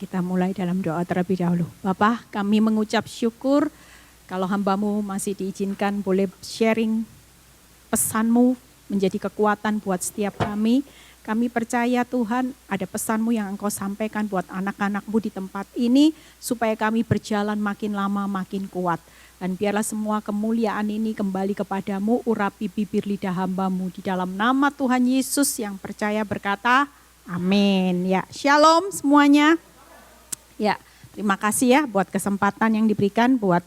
kita mulai dalam doa terlebih dahulu. Bapa, kami mengucap syukur kalau hamba-Mu masih diizinkan boleh sharing pesan-Mu menjadi kekuatan buat setiap kami. Kami percaya Tuhan ada pesan-Mu yang Engkau sampaikan buat anak-anak-Mu di tempat ini supaya kami berjalan makin lama makin kuat. Dan biarlah semua kemuliaan ini kembali kepadamu, urapi bibir lidah hamba-Mu. Di dalam nama Tuhan Yesus yang percaya berkata, amin. Ya, shalom semuanya. Ya, terima kasih ya buat kesempatan yang diberikan buat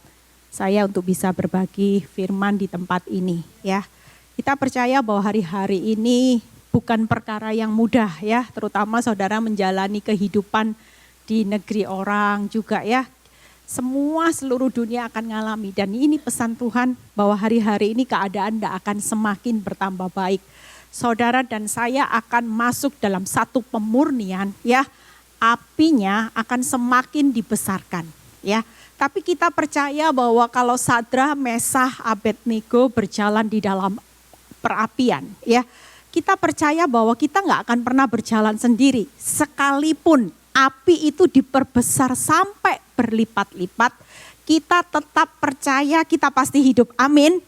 saya untuk bisa berbagi firman di tempat ini. Ya, kita percaya bahwa hari-hari ini bukan perkara yang mudah ya, terutama saudara menjalani kehidupan di negeri orang juga ya. Semua seluruh dunia akan ngalami dan ini pesan Tuhan bahwa hari-hari ini keadaan tidak akan semakin bertambah baik. Saudara dan saya akan masuk dalam satu pemurnian ya, apinya akan semakin dibesarkan ya. Tapi kita percaya bahwa kalau Sadra, Mesah, Abednego berjalan di dalam perapian ya, kita percaya bahwa kita nggak akan pernah berjalan sendiri. Sekalipun api itu diperbesar sampai berlipat-lipat, kita tetap percaya kita pasti hidup. Amin.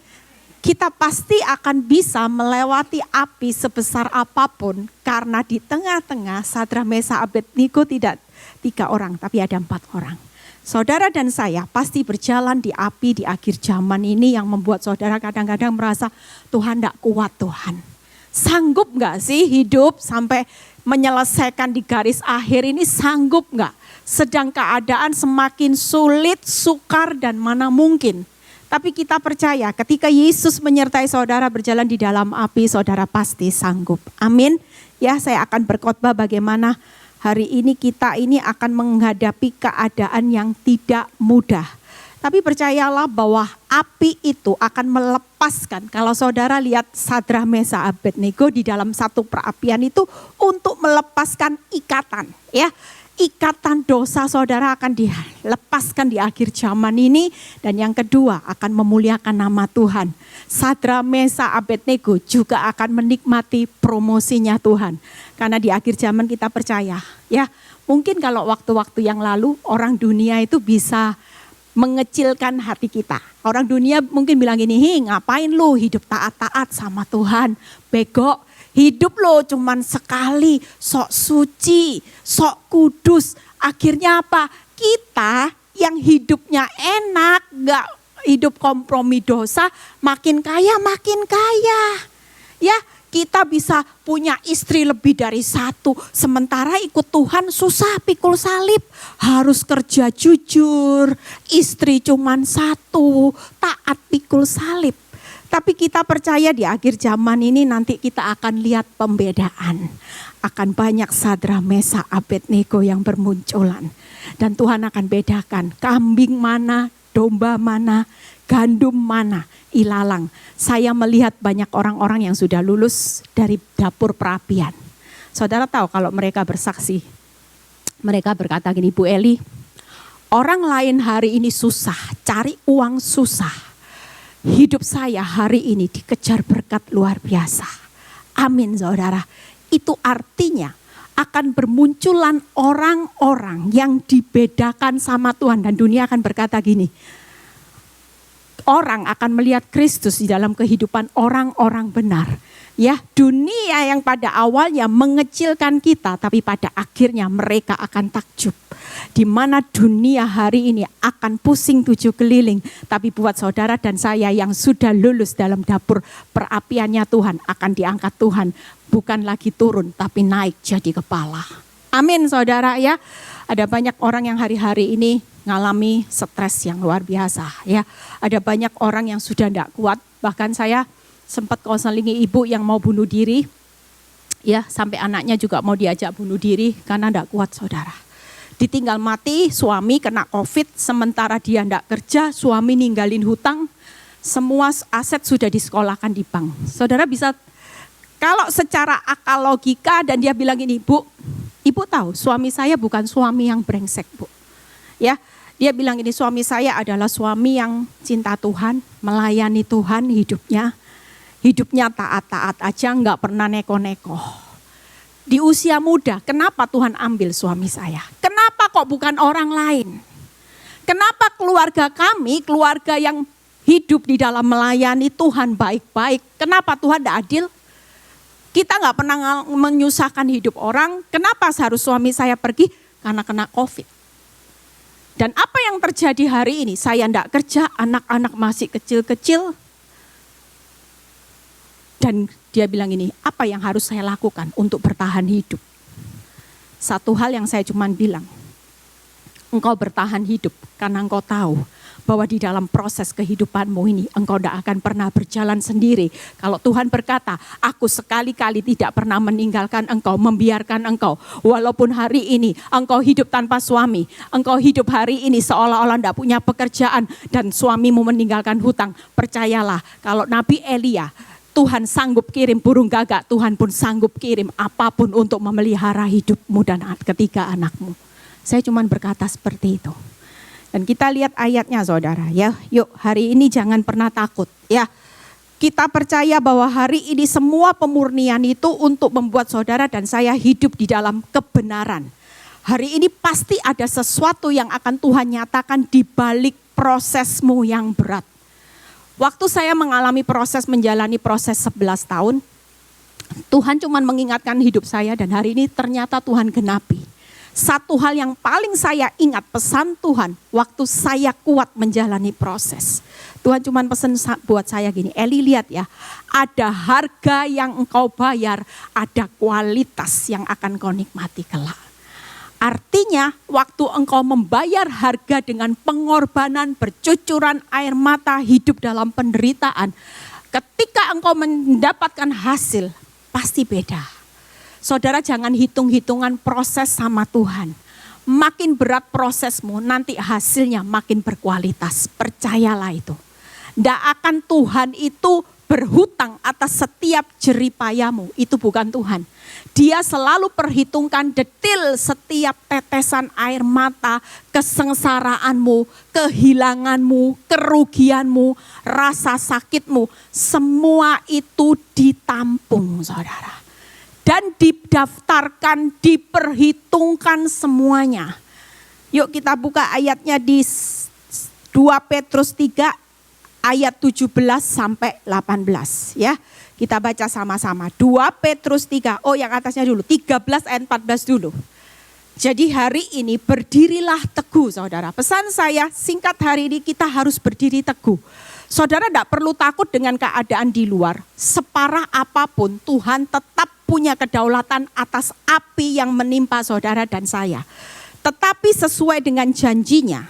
Kita pasti akan bisa melewati api sebesar apapun karena di tengah-tengah Sadra, Mesah, Abednego tidak 3 orang tapi ada 4 orang. Saudara dan saya pasti berjalan di api di akhir zaman ini yang membuat saudara kadang-kadang merasa Tuhan tidak kuat Tuhan. Sanggup gak sih hidup sampai menyelesaikan di garis akhir ini, sanggup gak? Sedang keadaan semakin sulit, sukar dan mana mungkin. Tapi kita percaya ketika Yesus menyertai saudara berjalan di dalam api, saudara pasti sanggup. Amin. Ya, saya akan berkhotbah bagaimana hari ini kita ini akan menghadapi keadaan yang tidak mudah. Tapi percayalah bahwa api itu akan melepaskan. Kalau saudara lihat Sadra, Mesah, Abednego di dalam satu perapian itu untuk melepaskan ikatan ya. Ikatan dosa saudara akan dilepaskan di akhir zaman ini. Dan yang kedua akan memuliakan nama Tuhan. Sadra, Mesah, Abednego juga akan menikmati promosinya Tuhan. Karena di akhir zaman kita percaya ya. Mungkin kalau waktu-waktu yang lalu orang dunia itu bisa mengecilkan hati kita. Orang dunia mungkin bilang gini, ngapain lu hidup taat-taat sama Tuhan. Bego. Hidup lo cuman sekali, sok suci, sok kudus. Akhirnya apa? Kita yang hidupnya enak, gak hidup kompromi dosa, makin kaya. Ya, kita bisa punya istri lebih dari 1. Sementara ikut Tuhan susah pikul salib. Harus kerja jujur, istri cuman 1, taat pikul salib. Tapi kita percaya di akhir zaman ini nanti kita akan lihat pembedaan. Akan banyak Sadra, Mesah, Abednego yang bermunculan. Dan Tuhan akan bedakan kambing mana, domba mana, gandum mana, ilalang. Saya melihat banyak orang-orang yang sudah lulus dari dapur perapian. Saudara tahu kalau mereka bersaksi. Mereka berkata gini, Bu Eli, orang lain hari ini susah, cari uang susah. Hidup saya hari ini dikejar berkat luar biasa. Amin saudara. Itu artinya akan bermunculan orang-orang yang dibedakan sama Tuhan. Dan dunia akan berkata gini. Orang akan melihat Kristus di dalam kehidupan orang-orang benar. Ya, dunia yang pada awalnya mengecilkan kita, tapi pada akhirnya mereka akan takjub. Di mana dunia hari ini akan pusing 7 keliling. Tapi buat saudara dan saya yang sudah lulus dalam dapur perapiannya Tuhan, akan diangkat Tuhan. Bukan lagi turun, tapi naik jadi kepala. Amin saudara ya. Ada banyak orang yang hari-hari ini ngalami stres yang luar biasa ya. Ada banyak orang yang sudah tidak kuat. Bahkan saya sempat konselingi ibu yang mau bunuh diri. Ya, sampai anaknya juga mau diajak bunuh diri karena tidak kuat saudara. Ditinggal mati, suami kena COVID, sementara dia tidak kerja, suami ninggalin hutang, semua aset sudah disekolahkan di bank. Saudara bisa, kalau secara akal logika dan dia bilang gini, Bu, ibu tahu suami saya bukan suami yang brengsek Bu. Ya, dia bilang ini suami saya adalah suami yang cinta Tuhan, melayani Tuhan hidupnya taat-taat aja, nggak pernah neko-neko. Di usia muda, kenapa Tuhan ambil suami saya? Kenapa kok bukan orang lain? Kenapa keluarga kami, keluarga yang hidup di dalam melayani Tuhan baik-baik, kenapa Tuhan tidak adil? Kita nggak pernah menyusahkan hidup orang, kenapa seharus suami saya pergi? Karena kena COVID. Dan apa yang terjadi hari ini? Saya tidak kerja, anak-anak masih kecil-kecil. Dan dia bilang ini, apa yang harus saya lakukan untuk bertahan hidup? Satu hal yang saya cuma bilang, engkau bertahan hidup karena engkau tahu bahwa di dalam proses kehidupanmu ini engkau tidak akan pernah berjalan sendiri. Kalau Tuhan berkata, aku sekali-kali tidak pernah meninggalkan engkau, membiarkan engkau. Walaupun hari ini engkau hidup tanpa suami, engkau hidup hari ini seolah-olah tidak punya pekerjaan dan suamimu meninggalkan hutang. Percayalah, kalau Nabi Elia, Tuhan sanggup kirim burung gagak, Tuhan pun sanggup kirim apapun untuk memelihara hidupmu dan ketiga anakmu. Saya cuma berkata seperti itu. Dan kita lihat ayatnya saudara ya. Yuk hari ini jangan pernah takut ya. Kita percaya bahwa hari ini semua pemurnian itu untuk membuat saudara dan saya hidup di dalam kebenaran. Hari ini pasti ada sesuatu yang akan Tuhan nyatakan di balik prosesmu yang berat. Waktu saya mengalami menjalani proses 11 tahun, Tuhan cuma mengingatkan hidup saya dan hari ini ternyata Tuhan genapi. Satu hal yang paling saya ingat pesan Tuhan waktu saya kuat menjalani proses. Tuhan cuma pesan buat saya gini, Eli lihat ya, ada harga yang engkau bayar, ada kualitas yang akan kau nikmati kelak. Artinya waktu engkau membayar harga dengan pengorbanan, bercucuran air mata, hidup dalam penderitaan, ketika engkau mendapatkan hasil pasti beda. Saudara jangan hitung-hitungan proses sama Tuhan. Makin berat prosesmu, nanti hasilnya makin berkualitas. Percayalah itu. Tidak akan Tuhan itu berhutang atas setiap jeripayamu. Itu bukan Tuhan. Dia selalu perhitungkan detil setiap tetesan air mata, kesengsaraanmu, kehilanganmu, kerugianmu, rasa sakitmu. Semua itu ditampung saudara. Dan didaftarkan, diperhitungkan semuanya. Yuk kita buka ayatnya di 2 Petrus 3 ayat 17 sampai 18 ya. Kita baca sama-sama. 2 Petrus 3, oh yang atasnya dulu, 13 ayat 14 dulu. Jadi hari ini berdirilah teguh saudara. Pesan saya singkat hari ini kita harus berdiri teguh. Saudara tidak perlu takut dengan keadaan di luar. Separah apapun Tuhan tetap punya kedaulatan atas api yang menimpa saudara dan saya. Tetapi sesuai dengan janjinya,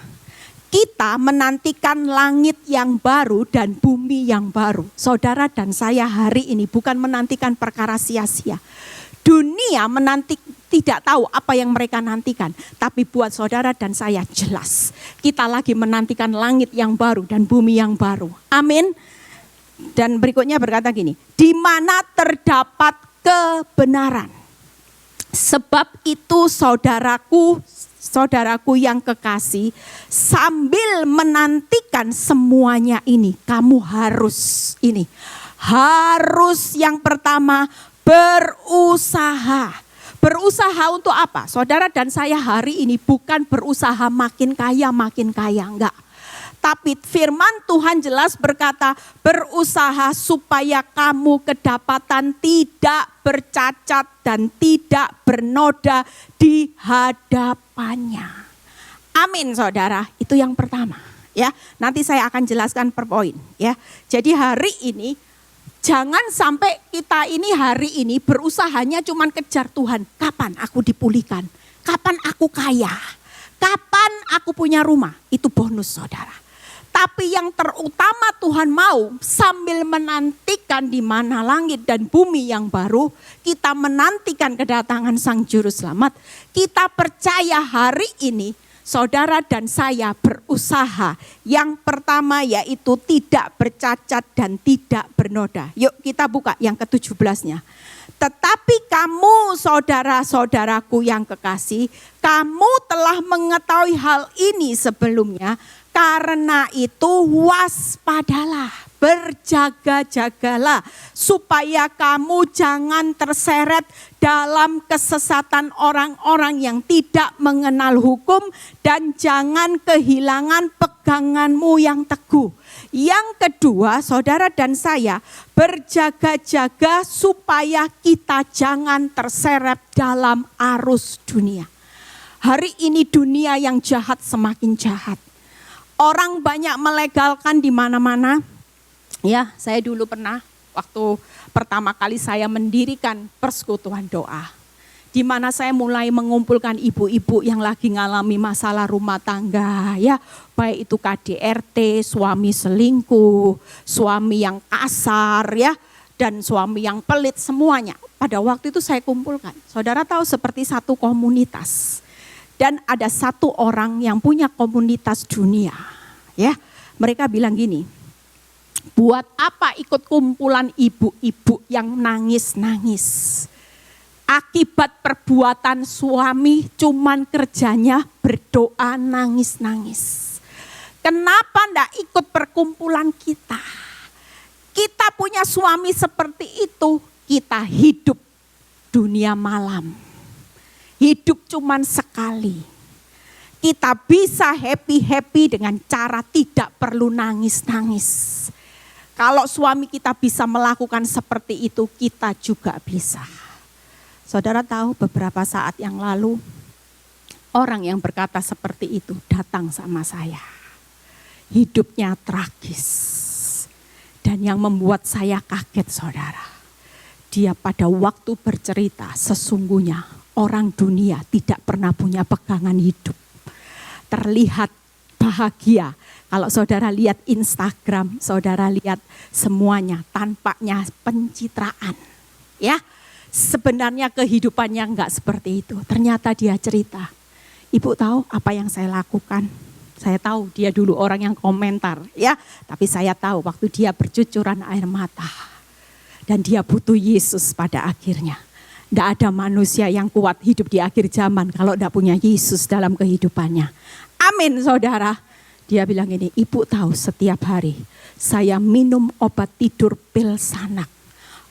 kita menantikan langit yang baru dan bumi yang baru. Saudara dan saya hari ini bukan menantikan perkara sia-sia. Dunia tidak tahu apa yang mereka nantikan. Tapi buat saudara dan saya jelas. Kita lagi menantikan langit yang baru dan bumi yang baru. Amin. Dan berikutnya berkata gini. Di mana terdapat kebenaran. Sebab itu saudaraku yang kekasih. Sambil menantikan semuanya ini. Kamu harus ini. Harus yang pertama berusaha. Berusaha untuk apa? Saudara dan saya hari ini bukan berusaha makin kaya, enggak. Tapi firman Tuhan jelas berkata, berusaha supaya kamu kedapatan tidak bercacat dan tidak bernoda di hadapannya. Amin saudara, itu yang pertama. Ya, nanti saya akan jelaskan per poin. Ya, jadi hari ini jangan sampai kita ini hari ini berusahanya cuman kejar Tuhan. Kapan aku dipulihkan? Kapan aku kaya? Kapan aku punya rumah? Itu bonus saudara. Tapi yang terutama Tuhan mau sambil menantikan di mana langit dan bumi yang baru. Kita menantikan kedatangan Sang Juru Selamat. Kita percaya hari ini saudara dan saya berusaha. Yang pertama yaitu tidak bercacat dan tidak bernoda. Yuk kita buka yang ke-17-nya. Tetapi kamu saudara-saudaraku yang kekasih, kamu telah mengetahui hal ini sebelumnya. Karena itu waspadalah, berjaga-jagalah supaya kamu jangan terseret dalam kesesatan orang-orang yang tidak mengenal hukum dan jangan kehilangan peganganmu yang teguh. Yang kedua, saudara dan saya berjaga-jaga supaya kita jangan terseret dalam arus dunia. Hari ini dunia yang jahat semakin jahat. Orang banyak melegalkan di mana-mana. Ya, saya dulu pernah waktu pertama kali saya mendirikan persekutuan doa. Di mana saya mulai mengumpulkan ibu-ibu yang lagi ngalami masalah rumah tangga, ya, baik itu KDRT, suami selingkuh, suami yang kasar, ya, dan suami yang pelit, semuanya. Pada waktu itu saya kumpulkan. Saudara tahu seperti satu komunitas. Dan ada satu orang yang punya komunitas dunia, ya. Mereka bilang gini, buat apa ikut kumpulan ibu-ibu yang nangis-nangis? Akibat perbuatan suami cuman kerjanya berdoa nangis-nangis. Kenapa ndak ikut perkumpulan kita? Kita punya suami seperti itu, kita hidup dunia malam. Hidup cuman sekali. Kita bisa happy-happy dengan cara tidak perlu nangis-nangis. Kalau suami kita bisa melakukan seperti itu, kita juga bisa. Saudara tahu beberapa saat yang lalu, orang yang berkata seperti itu datang sama saya. Hidupnya tragis. Dan yang membuat saya kaget, saudara. Dia pada waktu bercerita sesungguhnya orang dunia tidak pernah punya pegangan hidup. Terlihat bahagia. Kalau saudara lihat Instagram, saudara lihat semuanya tampaknya pencitraan. Ya, sebenarnya kehidupannya enggak seperti itu. Ternyata dia cerita, ibu tahu apa yang saya lakukan? Saya tahu dia dulu orang yang komentar, ya. Tapi saya tahu waktu dia bercucuran air mata. Dan dia butuh Yesus pada akhirnya. Tidak ada manusia yang kuat hidup di akhir zaman kalau tidak punya Yesus dalam kehidupannya. Amin, saudara. Dia bilang ini, ibu tahu setiap hari saya minum obat tidur pil sanak.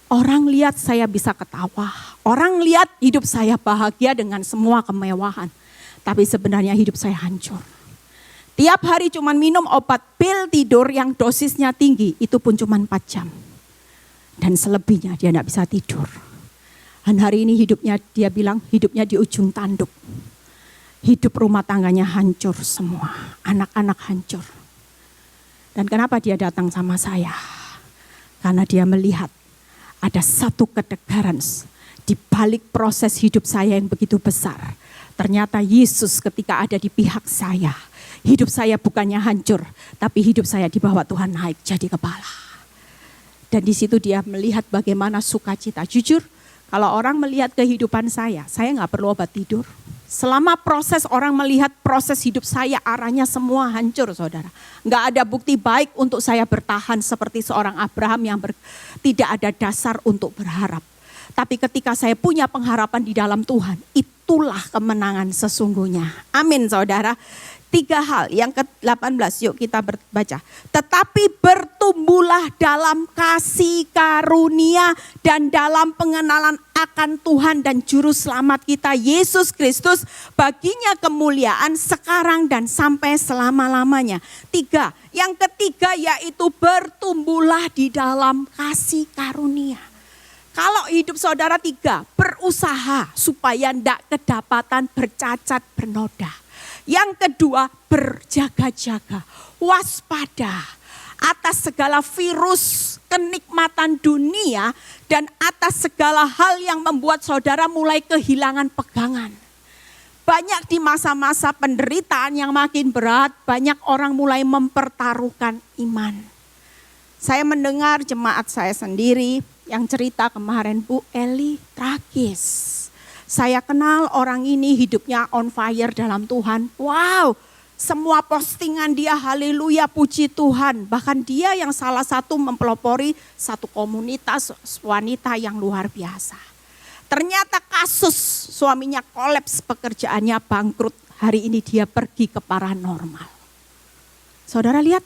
Orang lihat saya bisa ketawa. Orang lihat hidup saya bahagia dengan semua kemewahan. Tapi sebenarnya hidup saya hancur. Tiap hari cuma minum obat pil tidur yang dosisnya tinggi. Itu pun cuma 4 jam. Dan selebihnya dia tidak bisa tidur. Dan hari ini hidupnya, dia bilang hidupnya di ujung tanduk. Hidup rumah tangganya hancur semua. Anak-anak hancur. Dan kenapa dia datang sama saya? Karena dia melihat ada satu ketegaran di balik proses hidup saya yang begitu besar. Ternyata Yesus ketika ada di pihak saya. Hidup saya bukannya hancur, tapi hidup saya di bawah Tuhan naik jadi kepala. Dan di situ dia melihat bagaimana sukacita. Jujur, kalau orang melihat kehidupan saya nggak perlu obat tidur. Selama proses orang melihat proses hidup saya arahnya semua hancur, saudara. Nggak ada bukti baik untuk saya bertahan seperti seorang Abraham yang tidak ada dasar untuk berharap. Tapi ketika saya punya pengharapan di dalam Tuhan, itulah kemenangan sesungguhnya. Amin, saudara. 3 hal, yang ke-18 yuk kita baca. Tetapi bertumbuhlah dalam kasih karunia dan dalam pengenalan akan Tuhan dan Juru Selamat kita Yesus Kristus. Baginya kemuliaan sekarang dan sampai selama-lamanya. 3, yang ketiga yaitu bertumbuhlah di dalam kasih karunia. Kalau hidup saudara 3, berusaha supaya tidak kedapatan bercacat bernoda. Yang kedua, berjaga-jaga, waspada atas segala virus kenikmatan dunia dan atas segala hal yang membuat saudara mulai kehilangan pegangan. Banyak di masa-masa penderitaan yang makin berat, banyak orang mulai mempertaruhkan iman. Saya mendengar jemaat saya sendiri yang cerita kemarin, Bu Eli tragis. Saya kenal orang ini hidupnya on fire dalam Tuhan. Wow, semua postingan dia haleluya puji Tuhan. Bahkan dia yang salah satu mempelopori satu komunitas wanita yang luar biasa. Ternyata kasus suaminya kolaps pekerjaannya bangkrut. Hari ini dia pergi ke paranormal. Saudara lihat,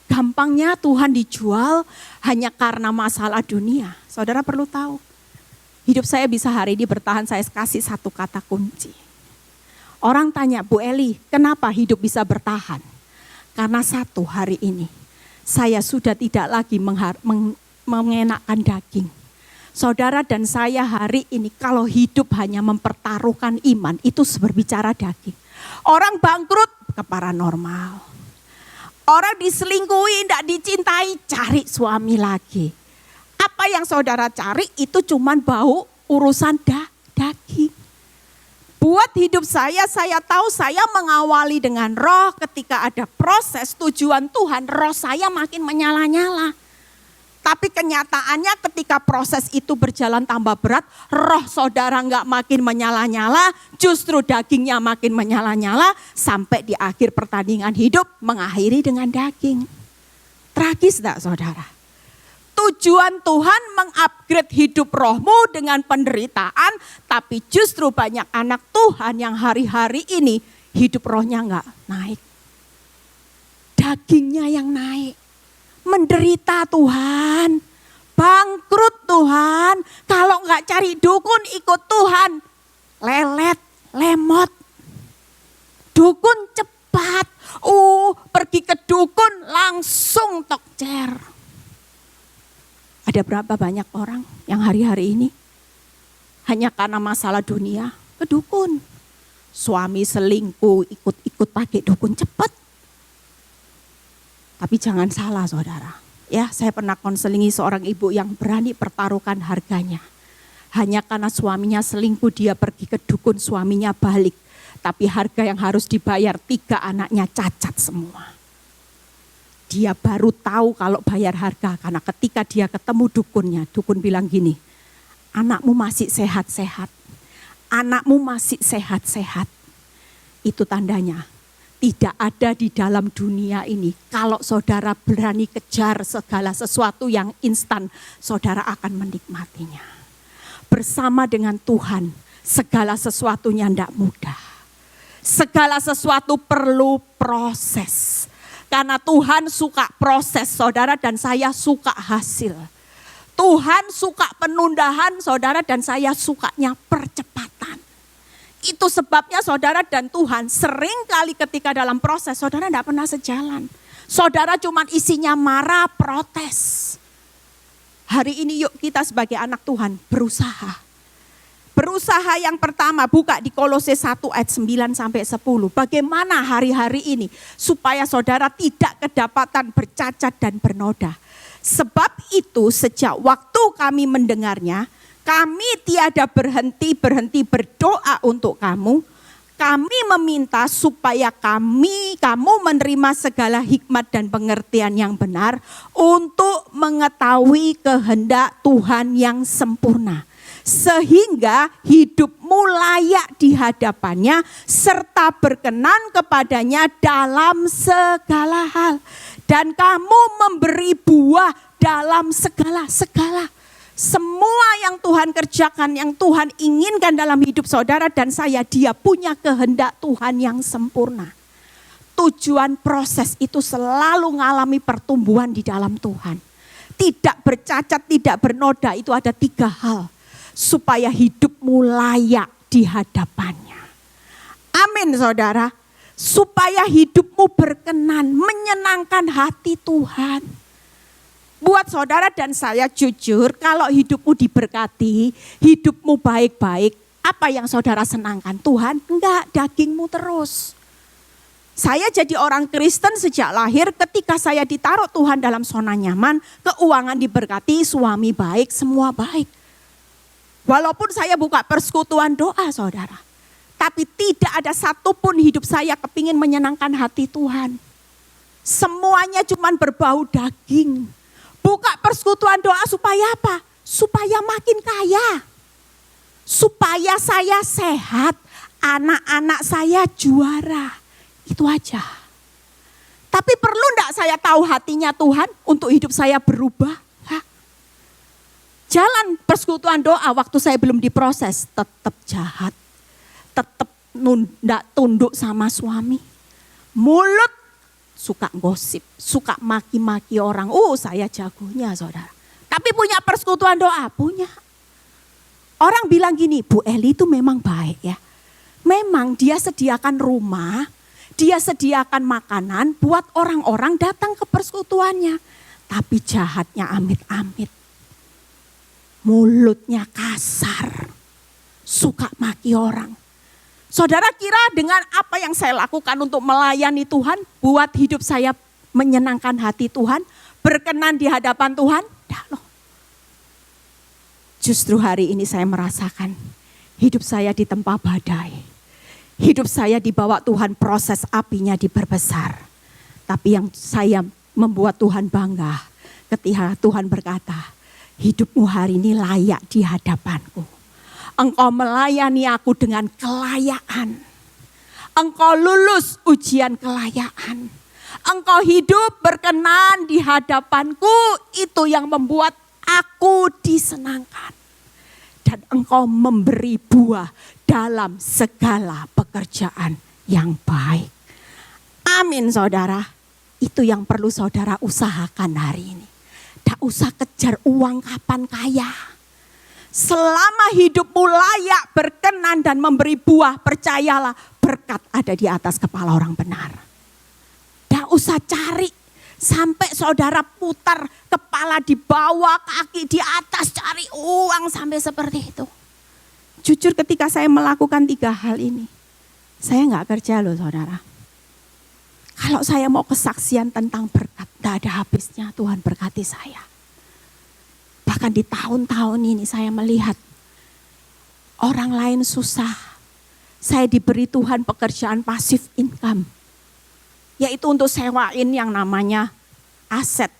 gampangnya Tuhan dijual hanya karena masalah dunia. Saudara perlu tahu, hidup saya bisa hari ini bertahan, saya kasih satu kata kunci. Orang tanya, Bu Eli, kenapa hidup bisa bertahan? Karena satu, hari ini saya sudah tidak lagi mengenakan daging. Saudara dan saya hari ini kalau hidup hanya mempertaruhkan iman, itu berbicara daging. Orang bangkrut ke paranormal. Orang diselingkuhi, tidak dicintai, cari suami lagi. Apa yang saudara cari itu cuman bau urusan daging. Buat hidup saya tahu saya mengawali dengan roh, ketika ada proses tujuan Tuhan, roh saya makin menyala-nyala. Tapi kenyataannya ketika proses itu berjalan tambah berat, roh saudara enggak makin menyala-nyala, justru dagingnya makin menyala-nyala, sampai di akhir pertandingan hidup mengakhiri dengan daging. Tragis enggak saudara? Tujuan Tuhan mengupgrade hidup rohmu dengan penderitaan, tapi justru banyak anak Tuhan yang hari-hari ini hidup rohnya enggak naik. Dagingnya yang naik. Menderita Tuhan, bangkrut Tuhan, kalau enggak cari dukun ikut Tuhan, lelet, lemot. Dukun cepat, pergi ke dukun langsung tokcer. Ada berapa banyak orang yang hari-hari ini hanya karena masalah dunia ke dukun. Suami selingkuh, ikut-ikut pakai dukun cepat. Tapi jangan salah saudara, ya saya pernah konselingi seorang ibu yang berani pertaruhkan harganya. Hanya karena suaminya selingkuh dia pergi ke dukun, suaminya balik. Tapi harga yang harus dibayar 3 anaknya cacat semua. Dia baru tahu kalau bayar harga karena ketika dia ketemu dukunnya, dukun bilang gini, anakmu masih sehat-sehat, anakmu masih sehat-sehat. Itu tandanya. Tidak ada di dalam dunia ini. Kalau saudara berani kejar segala sesuatu yang instan, saudara akan menikmatinya. Bersama dengan Tuhan, segala sesuatunya tidak mudah. Segala sesuatu perlu proses. Karena Tuhan suka proses, saudara, dan saya suka hasil. Tuhan suka penundaan, saudara, dan saya sukanya percepatan. Itu sebabnya saudara dan Tuhan sering kali ketika dalam proses saudara tidak pernah sejalan. Saudara cuma isinya marah, protes. Hari ini yuk kita sebagai anak Tuhan berusaha. Berusaha yang pertama buka di Kolose 1 ayat 9 sampai 10. Bagaimana hari-hari ini supaya saudara tidak kedapatan bercacat dan bernoda. Sebab itu sejak waktu kami mendengarnya, kami tiada berhenti berdoa untuk kamu. Kami meminta supaya kamu menerima segala hikmat dan pengertian yang benar untuk mengetahui kehendak Tuhan yang sempurna. Sehingga hidupmu layak di hadapannya serta berkenan kepadanya dalam segala hal. Dan kamu memberi buah dalam segala. Semua yang Tuhan kerjakan, yang Tuhan inginkan dalam hidup saudara dan saya, dia punya kehendak Tuhan yang sempurna. Tujuan proses itu selalu mengalami pertumbuhan di dalam Tuhan. Tidak bercacat, tidak bernoda, itu ada 3 hal. Supaya hidupmu layak di hadapannya. Amin saudara. Supaya hidupmu berkenan, menyenangkan hati Tuhan. Buat saudara dan saya jujur, kalau hidupmu diberkati, hidupmu baik-baik, apa yang saudara senangkan? Tuhan? Enggak, dagingmu terus. Saya jadi orang Kristen sejak lahir, ketika saya ditaruh Tuhan dalam zona nyaman, keuangan diberkati, suami baik, semua baik. Walaupun saya buka persekutuan doa saudara, tapi tidak ada satupun hidup saya kepingin menyenangkan hati Tuhan. Semuanya cuma berbau daging. Buka persekutuan doa supaya apa? Supaya makin kaya. Supaya saya sehat, anak-anak saya juara. Itu aja. Tapi perlu enggak saya tahu hatinya Tuhan untuk hidup saya berubah? Jalan persekutuan doa waktu saya belum diproses, tetap jahat. Tetap enggak tunduk sama suami. Mulut suka gosip, suka maki-maki orang. Saya jagonya saudara. Tapi punya persekutuan doa? Punya. Orang bilang gini, Bu Eli itu memang baik ya. Memang dia sediakan rumah, dia sediakan makanan buat orang-orang datang ke persekutuannya. Tapi jahatnya amit-amit. Mulutnya kasar, suka maki orang. Saudara kira dengan apa yang saya lakukan untuk melayani Tuhan, buat hidup saya menyenangkan hati Tuhan, berkenan di hadapan Tuhan? Tidak loh. Justru hari ini saya merasakan hidup saya ditempa badai. Hidup saya dibawa Tuhan, proses apinya diperbesar. Tapi yang saya membuat Tuhan bangga ketika Tuhan berkata, hidupmu hari ini layak di hadapanku. Engkau melayani aku dengan kelayakan. Engkau lulus ujian kelayakan. Engkau hidup berkenan di hadapanku. Itu yang membuat aku disenangkan. Dan engkau memberi buah dalam segala pekerjaan yang baik. Amin saudara. Itu yang perlu saudara usahakan hari ini. Tak usah kejar uang kapan kaya. Selama hidupmu layak, berkenan dan memberi buah, percayalah berkat ada di atas kepala orang benar. Tak usah cari sampai saudara putar kepala di bawah, kaki di atas, cari uang sampai seperti itu. Jujur ketika saya melakukan 3 hal ini, saya gak kerja loh saudara. Kalau saya mau kesaksian tentang berkat, gak ada habisnya Tuhan berkati saya. Bahkan di tahun-tahun ini saya melihat orang lain susah. Saya diberi Tuhan pekerjaan pasif income. Yaitu untuk sewain yang namanya aset.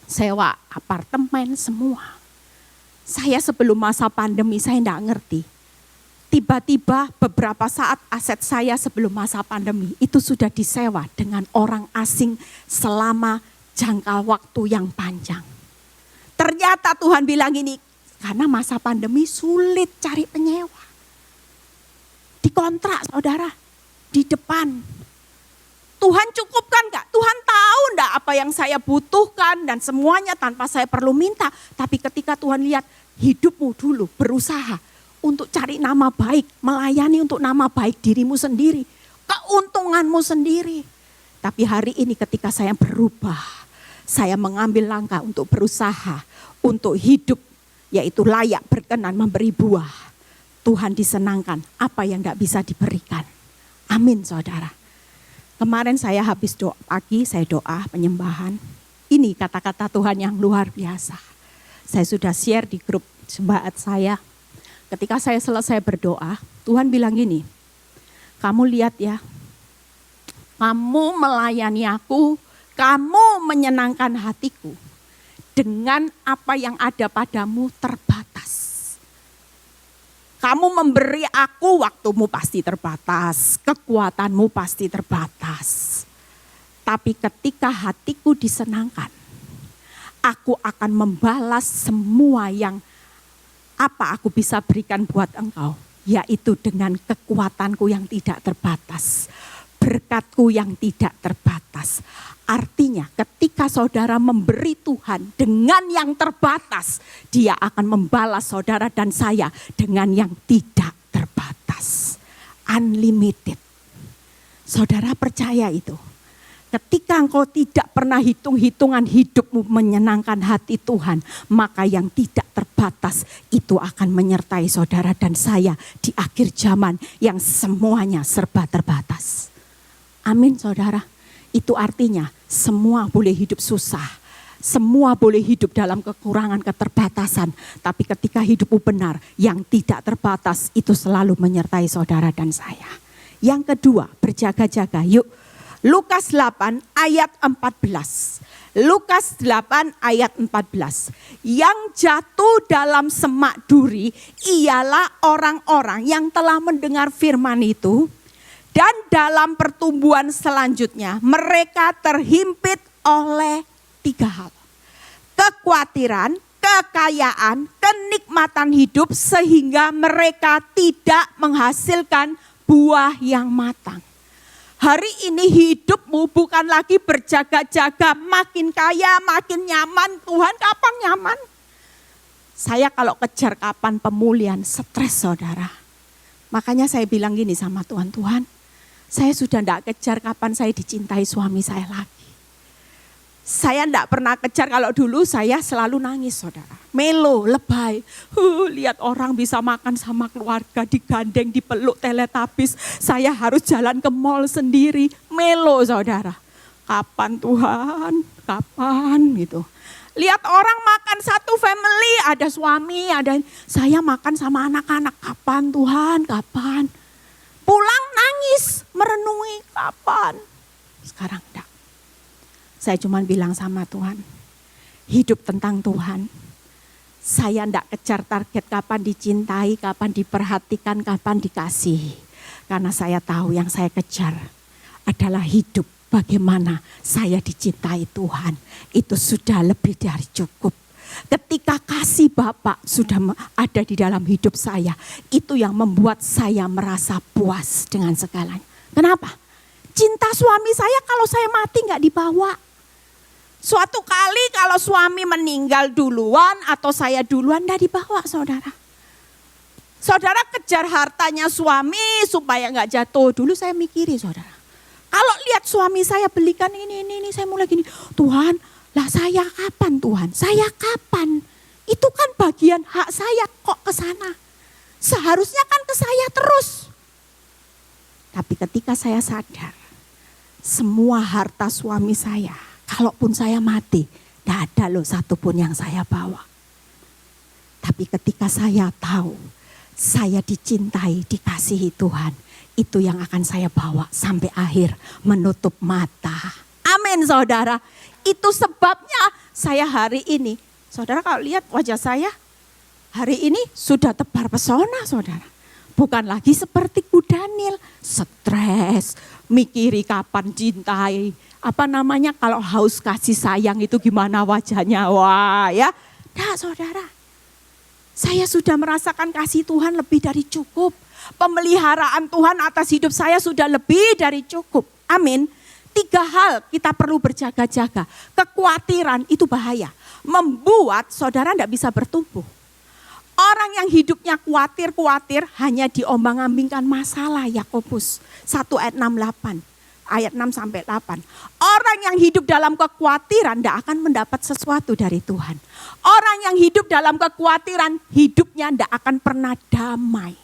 Sewa apartemen semua. Saya sebelum masa pandemi saya tidak ngerti. Tiba-tiba beberapa saat aset saya sebelum masa pandemi itu sudah disewa dengan orang asing selama jangka waktu yang panjang. Ternyata Tuhan bilang ini, karena masa pandemi sulit cari penyewa. Dikontrak saudara, di depan. Tuhan cukupkan gak? Tuhan tahu gak apa yang saya butuhkan dan semuanya tanpa saya perlu minta. Tapi ketika Tuhan lihat hidupmu dulu berusaha untuk cari nama baik, melayani untuk nama baik dirimu sendiri, keuntunganmu sendiri. Tapi hari ini ketika saya berubah, saya mengambil langkah untuk berusaha, untuk hidup, yaitu layak, berkenan, memberi buah. Tuhan disenangkan, apa yang gak bisa diberikan. Amin saudara. Kemarin saya habis doa pagi, saya doa penyembahan. Ini kata-kata Tuhan yang luar biasa. Saya sudah share di grup jemaat saya. Ketika saya selesai berdoa, Tuhan bilang gini, kamu lihat ya, kamu melayani aku, kamu menyenangkan hatiku. Dengan apa yang ada padamu terbatas. Kamu memberi aku, waktumu pasti terbatas, kekuatanmu pasti terbatas. Tapi ketika hatiku disenangkan, aku akan membalas semua yang apa aku bisa berikan buat engkau. Yaitu dengan kekuatanku yang tidak terbatas. Berkatku yang tidak terbatas. Artinya ketika saudara memberi Tuhan dengan yang terbatas, dia akan membalas saudara dan saya dengan yang tidak terbatas. Unlimited. Saudara percaya itu? Ketika engkau tidak pernah hitung-hitungan hidupmu menyenangkan hati Tuhan, maka yang tidak terbatas itu akan menyertai saudara dan saya di akhir zaman yang semuanya serba terbatas. Amin saudara. Itu artinya semua boleh hidup susah. Semua boleh hidup dalam kekurangan, keterbatasan. Tapi ketika hidupmu benar, yang tidak terbatas itu selalu menyertai saudara dan saya. Yang kedua, berjaga-jaga. Yuk, Lukas 8 ayat 14. Lukas 8 ayat 14. Yang jatuh dalam semak duri ialah orang-orang yang telah mendengar firman itu. Dan dalam pertumbuhan selanjutnya mereka terhimpit oleh 3 hal. Kekhawatiran, kekayaan, kenikmatan hidup sehingga mereka tidak menghasilkan buah yang matang. Hari ini hidupmu bukan lagi berjaga-jaga, makin kaya, makin nyaman. Tuhan kapan nyaman? Saya kalau kejar kapan pemulihan, stres saudara. Makanya saya bilang gini sama Tuhan, Tuhan saya sudah tidak kejar kapan saya dicintai suami saya lagi. Saya tidak pernah kejar, kalau dulu saya selalu nangis saudara. Melo, lebay. Lihat orang bisa makan sama keluarga, digandeng, dipeluk Teletubbies. Saya harus jalan ke mall sendiri. Melo saudara. Kapan Tuhan? Kapan gitu. Lihat orang makan satu family, ada suami, ada saya makan sama anak-anak. Kapan Tuhan? Kapan? Pulang nangis, merenungi kapan? Sekarang enggak. Saya cuma bilang sama Tuhan, hidup tentang Tuhan. Saya enggak kejar target kapan dicintai, kapan diperhatikan, kapan dikasihi. Karena saya tahu yang saya kejar adalah hidup bagaimana saya dicintai Tuhan. Itu sudah lebih dari cukup. Ketika kasih Bapak sudah ada di dalam hidup saya, itu yang membuat saya merasa puas dengan segalanya. Kenapa? Cinta suami saya kalau saya mati enggak dibawa. Suatu kali kalau suami meninggal duluan atau saya duluan, enggak dibawa saudara. Saudara kejar hartanya suami supaya enggak jatuh. Dulu saya mikiri saudara. Kalau lihat suami saya belikan ini, saya mulai gini. Tuhan, lah saya kapan Tuhan? Saya kapan? Itu kan bagian hak saya kok ke sana. Seharusnya kan ke saya terus. Tapi ketika saya sadar, semua harta suami saya, kalaupun saya mati, tidak ada loh satupun yang saya bawa. Tapi ketika saya tahu, saya dicintai, dikasihi Tuhan, itu yang akan saya bawa sampai akhir menutup mata. Amin saudara. Itu sebabnya saya hari ini, saudara kalau lihat wajah saya, hari ini sudah tebar pesona saudara. Bukan lagi seperti Bu Daniel, stres, mikiri kapan cintai. Apa namanya kalau haus kasih sayang itu gimana wajahnya, wah ya. Nah saudara, saya sudah merasakan kasih Tuhan lebih dari cukup. Pemeliharaan Tuhan atas hidup saya sudah lebih dari cukup. Amin. 3 hal kita perlu berjaga-jaga. Kekhawatiran itu bahaya. Membuat saudara tidak bisa bertumbuh. Orang yang hidupnya khawatir hanya diombang-ambingkan masalah. Yakobus 1 ayat 6-8. Ayat 6 sampai 8. Orang yang hidup dalam kekhawatiran tidak akan mendapat sesuatu dari Tuhan. Orang yang hidup dalam kekhawatiran hidupnya tidak akan pernah damai.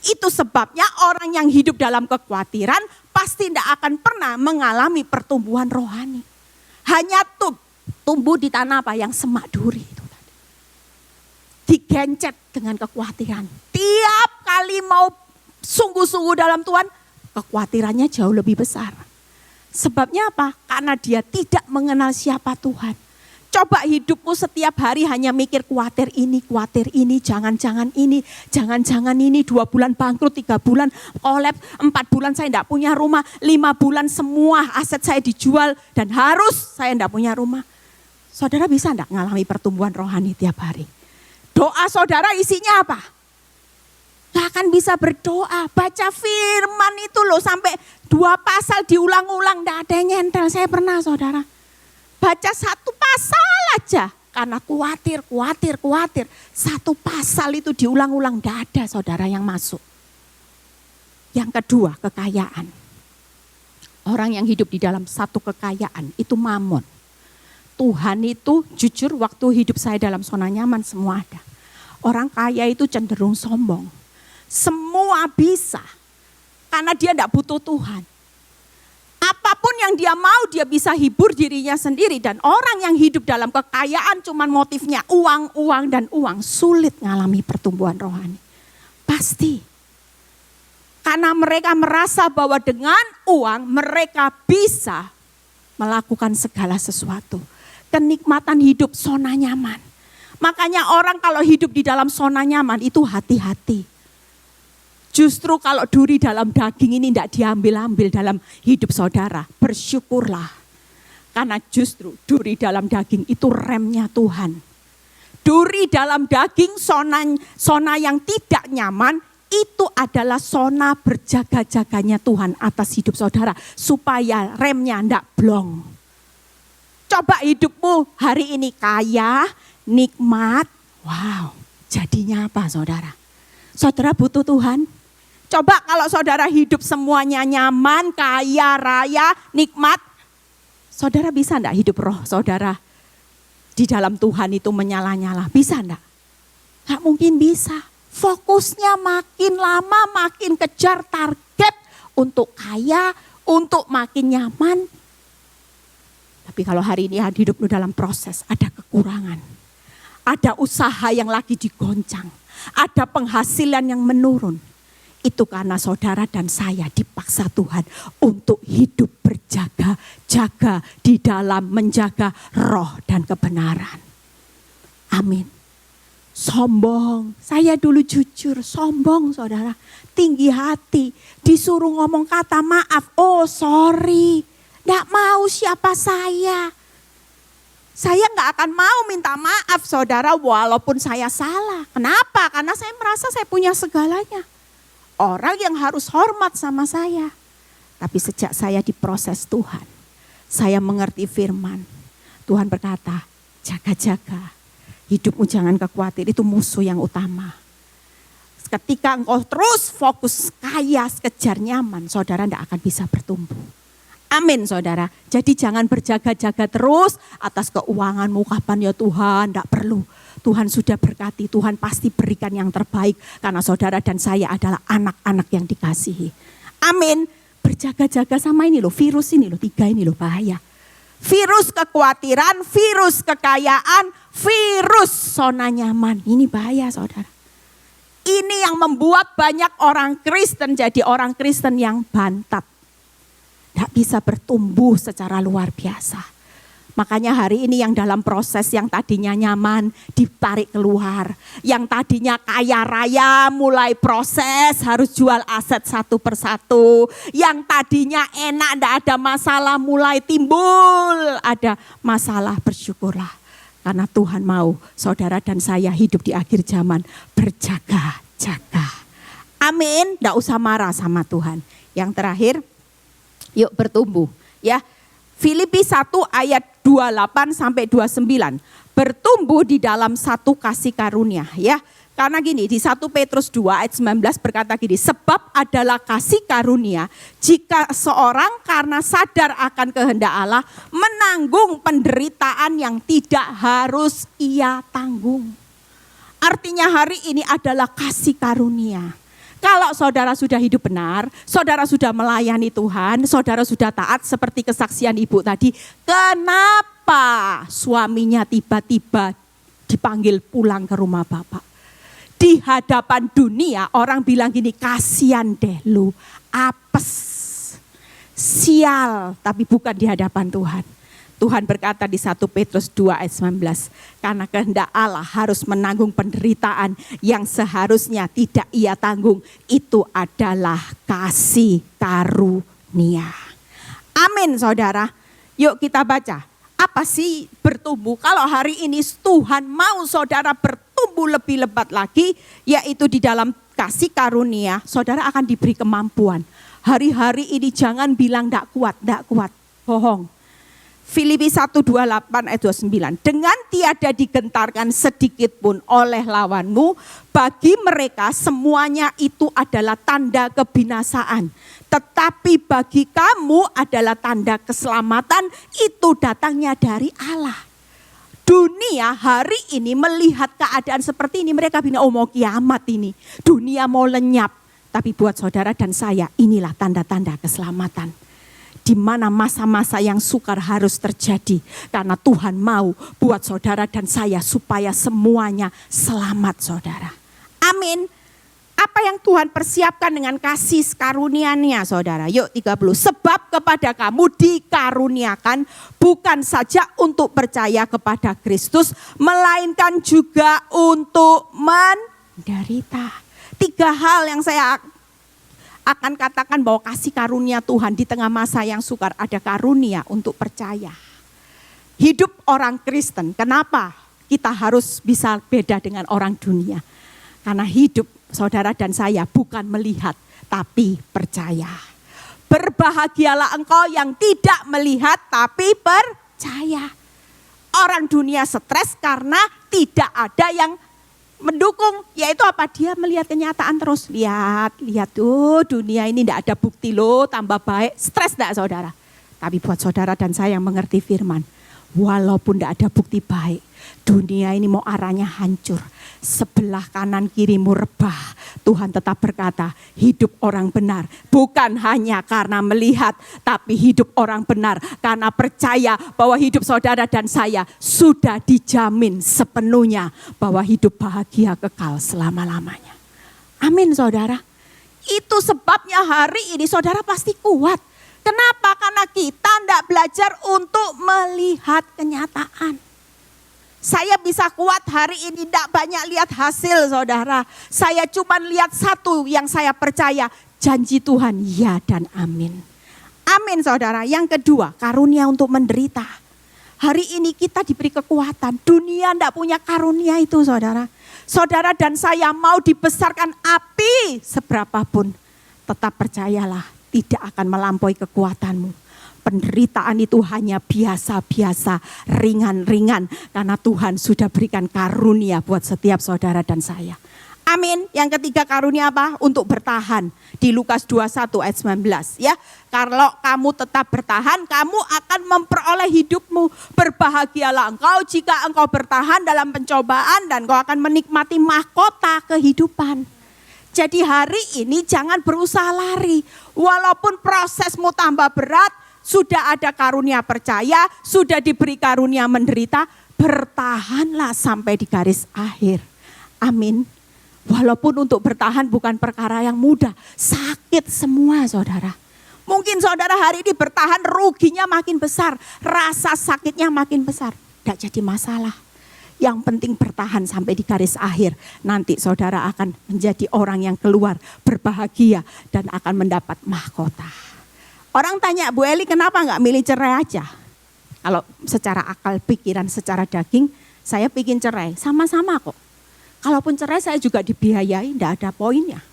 Itu sebabnya orang yang hidup dalam kekhawatiran pasti tidak akan pernah mengalami pertumbuhan rohani. Hanya tumbuh di tanah apa yang semak duri itu tadi. Digencet dengan kekhawatiran. Tiap kali mau sungguh-sungguh dalam Tuhan, kekhawatirannya jauh lebih besar. Sebabnya apa? Karena dia tidak mengenal siapa Tuhan. Coba hidupmu setiap hari hanya mikir khawatir ini, jangan-jangan ini, 2 bulan bangkrut, 3 bulan kolab, 4 bulan saya tidak punya rumah, 5 bulan semua aset saya dijual dan harus saya tidak punya rumah. Saudara bisa tidak mengalami pertumbuhan rohani tiap hari? Doa saudara isinya apa? Gak akan bisa berdoa, baca firman itu loh sampai 2 pasal diulang-ulang, tidak ada yang nyentel. Saya pernah saudara. Baca 1 pasal aja karena khawatir. 1 pasal itu diulang-ulang, tidak ada saudara yang masuk. Yang kedua, kekayaan. Orang yang hidup di dalam satu kekayaan itu mamon. Tuhan itu jujur waktu hidup saya dalam zona nyaman semua ada. Orang kaya itu cenderung sombong. Semua bisa karena dia tidak butuh Tuhan. Apapun yang dia mau dia bisa hibur dirinya sendiri. Dan orang yang hidup dalam kekayaan cuman motifnya uang, dan uang. Sulit ngalami pertumbuhan rohani. Pasti. Karena mereka merasa bahwa dengan uang mereka bisa melakukan segala sesuatu. Kenikmatan hidup zona nyaman. Makanya orang kalau hidup di dalam zona nyaman itu hati-hati. Justru kalau duri dalam daging ini tidak diambil-ambil dalam hidup saudara, bersyukurlah. Karena justru duri dalam daging itu remnya Tuhan. Duri dalam daging, zona yang tidak nyaman, Itu adalah zona berjaga-jaganya Tuhan atas hidup saudara. Supaya remnya enggak blong. Coba hidupmu hari ini kaya, nikmat. Wow, jadinya apa saudara? Saudara butuh Tuhan? Coba kalau saudara hidup semuanya nyaman, kaya, raya, nikmat. Saudara bisa enggak hidup roh saudara di dalam Tuhan itu menyala-nyala? Bisa enggak? Enggak mungkin bisa. Fokusnya makin lama makin kejar target untuk kaya, untuk makin nyaman. Tapi kalau hari ini hidupmu dalam proses, ada kekurangan. Ada usaha yang lagi digoncang. Ada penghasilan yang menurun. Itu karena saudara dan saya dipaksa Tuhan untuk hidup berjaga-jaga di dalam menjaga roh dan kebenaran. Amin. Sombong, saya dulu jujur, sombong saudara. Tinggi hati, disuruh ngomong kata maaf, oh sorry. Nggak mau siapa saya. Saya nggak akan mau minta maaf saudara walaupun saya salah. Kenapa? Karena saya merasa saya punya segalanya. Orang yang harus hormat sama saya. Tapi sejak saya diproses Tuhan, saya mengerti firman. Tuhan berkata, jaga-jaga. Hidupmu jangan khawatir, itu musuh yang utama. Ketika engkau terus fokus kaya, kejar nyaman, saudara tidak akan bisa bertumbuh. Amin saudara. Jadi jangan berjaga-jaga terus atas keuanganmu. Kapan ya Tuhan? Tidak perlu. Tuhan sudah berkati, Tuhan pasti berikan yang terbaik. Karena saudara dan saya adalah anak-anak yang dikasihi. Amin. Berjaga-jaga sama ini loh, virus ini loh, 3 ini loh bahaya. Virus kekhawatiran, virus kekayaan, virus zona nyaman. Ini bahaya saudara. Ini yang membuat banyak orang Kristen jadi orang Kristen yang bantat. Tidak bisa bertumbuh secara luar biasa. Makanya hari ini yang dalam proses yang tadinya nyaman ditarik keluar. Yang tadinya kaya raya mulai proses harus jual aset satu persatu. Yang tadinya enak tidak ada masalah mulai timbul ada masalah, bersyukurlah. Karena Tuhan mau saudara dan saya hidup di akhir zaman berjaga-jaga. Amin, tidak usah marah sama Tuhan. Yang terakhir, yuk bertumbuh ya. Filipi 1 ayat 28 sampai 29. Bertumbuh di dalam satu kasih karunia ya. Karena gini di 1 Petrus 2 ayat 19 berkata gini. Sebab adalah kasih karunia jika seorang karena sadar akan kehendak Allah menanggung penderitaan yang tidak harus ia tanggung. Artinya hari ini adalah kasih karunia. Kalau saudara sudah hidup benar, saudara sudah melayani Tuhan, saudara sudah taat seperti kesaksian ibu tadi. Kenapa suaminya tiba-tiba dipanggil pulang ke rumah bapak? Di hadapan dunia orang bilang gini, kasihan deh lu, apes, sial, tapi bukan di hadapan Tuhan. Tuhan berkata di 1 Petrus 2 ayat 19, karena kehendak Allah harus menanggung penderitaan yang seharusnya tidak ia tanggung. Itu adalah kasih karunia. Amin saudara. Yuk kita baca. Apa sih bertumbuh? Kalau hari ini Tuhan mau saudara bertumbuh lebih lebat lagi, yaitu di dalam kasih karunia, saudara akan diberi kemampuan. Hari-hari ini jangan bilang tidak kuat, bohong. Filipi 1:28 ayat 29. Dengan tiada digentarkan sedikit pun oleh lawanmu, bagi mereka semuanya itu adalah tanda kebinasaan. Tetapi bagi kamu adalah tanda keselamatan, itu datangnya dari Allah. Dunia hari ini melihat keadaan seperti ini, mereka bilang oh mau kiamat ini. Dunia mau lenyap. Tapi buat saudara dan saya inilah tanda-tanda keselamatan. Di mana masa-masa yang sukar harus terjadi. Karena Tuhan mau buat saudara dan saya supaya semuanya selamat saudara. Amin. Apa yang Tuhan persiapkan dengan kasih karunia-Nya saudara. Yuk 30. Sebab kepada kamu dikaruniakan bukan saja untuk percaya kepada Kristus. Melainkan juga untuk menderita. 3 hal yang saya akan katakan bahwa kasih karunia Tuhan di tengah masa yang sukar, ada karunia untuk percaya. Hidup orang Kristen, kenapa kita harus bisa beda dengan orang dunia? Karena hidup saudara dan saya bukan melihat, tapi percaya. Berbahagialah engkau yang tidak melihat, tapi percaya. Orang dunia stres karena tidak ada yang mendukung, yaitu apa? Dia melihat kenyataan terus. Lihat tuh dunia ini tidak ada bukti loh, tambah baik. Stres tidak saudara? Tapi buat saudara dan saya yang mengerti firman, walaupun tidak ada bukti baik, dunia ini mau arahnya hancur. Sebelah kanan kirimu rebah. Tuhan tetap berkata, hidup orang benar bukan hanya karena melihat, tapi hidup orang benar karena percaya bahwa hidup saudara dan saya sudah dijamin sepenuhnya bahwa hidup bahagia kekal selama-lamanya. Amin saudara. Itu sebabnya hari ini saudara pasti kuat. Kenapa? Karena kita tidak belajar untuk melihat kenyataan. Saya bisa kuat hari ini tidak banyak lihat hasil saudara. Saya cuma lihat satu yang saya percaya. Janji Tuhan ya dan amin. Amin saudara. Yang kedua, karunia untuk menderita. Hari ini kita diberi kekuatan. Dunia tidak punya karunia itu saudara. Saudara dan saya mau dibesarkan api seberapapun. Tetap percayalah, tidak akan melampaui kekuatanmu. Penderitaan itu hanya biasa-biasa, ringan-ringan. Karena Tuhan sudah berikan karunia buat setiap saudara dan saya. Amin. Yang ketiga karunia apa? Untuk bertahan. Di Lukas 21 ayat 19 ya. Kalau kamu tetap bertahan, kamu akan memperoleh hidupmu. Berbahagialah engkau jika engkau bertahan dalam pencobaan dan engkau akan menikmati mahkota kehidupan. Jadi hari ini jangan berusaha lari. Walaupun prosesmu tambah berat, sudah ada karunia percaya, sudah diberi karunia menderita, bertahanlah sampai di garis akhir. Amin. Walaupun untuk bertahan bukan perkara yang mudah, sakit semua saudara. Mungkin saudara hari ini bertahan ruginya makin besar, rasa sakitnya makin besar. Tidak jadi masalah. Yang penting bertahan sampai di garis akhir. Nanti saudara akan menjadi orang yang keluar berbahagia dan akan mendapat mahkota. Orang tanya, Bu Eli kenapa enggak milih cerai aja? Kalau secara akal pikiran, secara daging, saya bikin cerai. Sama-sama kok. Kalaupun cerai saya juga dibiayai, enggak ada poinnya.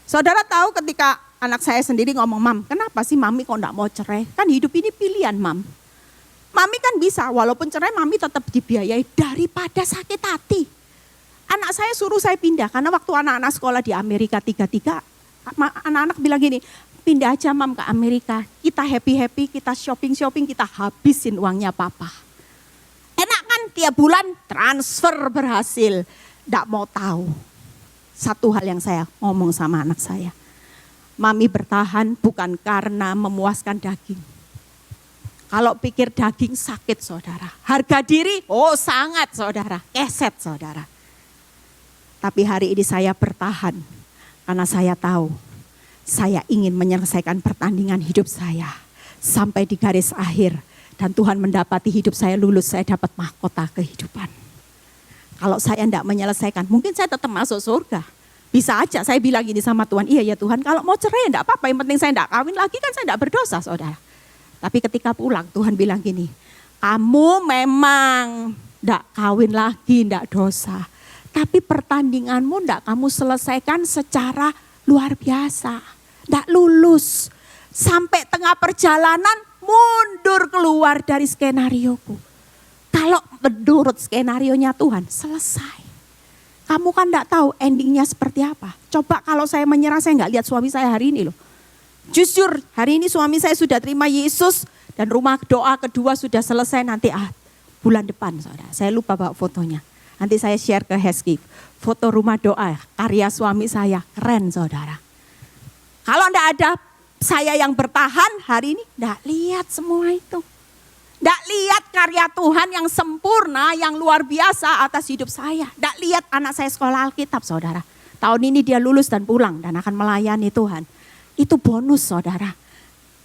Saudara tahu ketika anak saya sendiri ngomong, Mam, kenapa sih Mami kok enggak mau cerai? Kan hidup ini pilihan, Mam. Mami kan bisa, walaupun cerai Mami tetap dibiayai daripada sakit hati. Anak saya suruh saya pindah, karena waktu anak-anak sekolah di Amerika 3-3, anak-anak bilang gini, pindah aja Mam ke Amerika, kita happy-happy, kita shopping-shopping, kita habisin uangnya Papa. Enak kan tiap bulan transfer berhasil. Nggak mau tahu. Satu hal yang saya ngomong sama anak saya. Mami bertahan bukan karena memuaskan daging. Kalau pikir daging sakit saudara. Harga diri, oh sangat saudara, keset saudara. Tapi hari ini saya bertahan karena saya tahu. Saya ingin menyelesaikan pertandingan hidup saya sampai di garis akhir. Dan Tuhan mendapati hidup saya lulus, saya dapat mahkota kehidupan. Kalau saya tidak menyelesaikan, mungkin saya tetap masuk surga. Bisa aja saya bilang gini sama Tuhan, iya ya Tuhan kalau mau cerai tidak apa-apa, yang penting saya tidak kawin lagi kan saya tidak berdosa saudara. Tapi ketika pulang Tuhan bilang gini, kamu memang tidak kawin lagi, tidak dosa. Tapi pertandinganmu tidak kamu selesaikan secara luar biasa, tidak lulus. Sampai tengah perjalanan mundur keluar dari skenarioku. Kalau menurut skenarionya Tuhan selesai. Kamu kan tidak tahu endingnya seperti apa. Coba kalau saya menyerah saya nggak lihat suami saya hari ini loh. Jujur hari ini suami saya sudah terima Yesus dan rumah doa kedua sudah selesai nanti bulan depan saudara. Saya lupa bawa fotonya. Nanti saya share ke Heskip. Foto rumah doa karya suami saya, keren saudara. Kalau enggak ada saya yang bertahan hari ini, enggak lihat semua itu. Enggak lihat karya Tuhan yang sempurna, yang luar biasa atas hidup saya. Enggak lihat anak saya sekolah Alkitab saudara. Tahun ini dia lulus dan pulang dan akan melayani Tuhan. Itu bonus saudara.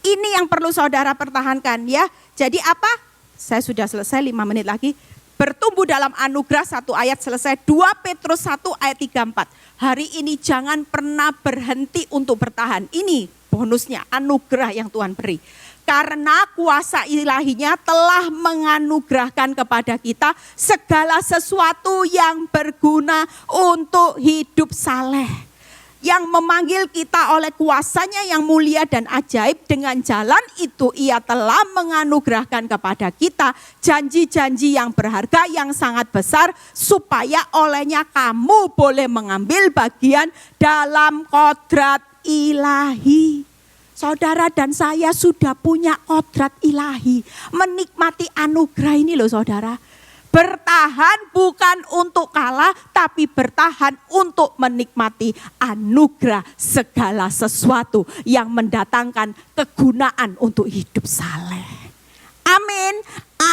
Ini yang perlu saudara pertahankan ya. Jadi apa? Saya sudah selesai 5 menit lagi. Bertumbuh dalam anugerah 1 ayat selesai. 2 Petrus 1 ayat 34. Hari ini jangan pernah berhenti untuk bertahan. Ini bonusnya anugerah yang Tuhan beri. Karena kuasa ilahinya telah menganugerahkan kepada kita segala sesuatu yang berguna untuk hidup saleh. Yang memanggil kita oleh kuasanya yang mulia dan ajaib, dengan jalan itu ia telah menganugerahkan kepada kita janji-janji yang berharga yang sangat besar, supaya olehnya kamu boleh mengambil bagian dalam kodrat ilahi. Saudara dan saya sudah punya kodrat ilahi, menikmati anugerah ini loh saudara. Bertahan bukan untuk kalah, tapi bertahan untuk menikmati anugerah segala sesuatu yang mendatangkan kegunaan untuk hidup saleh. Amin.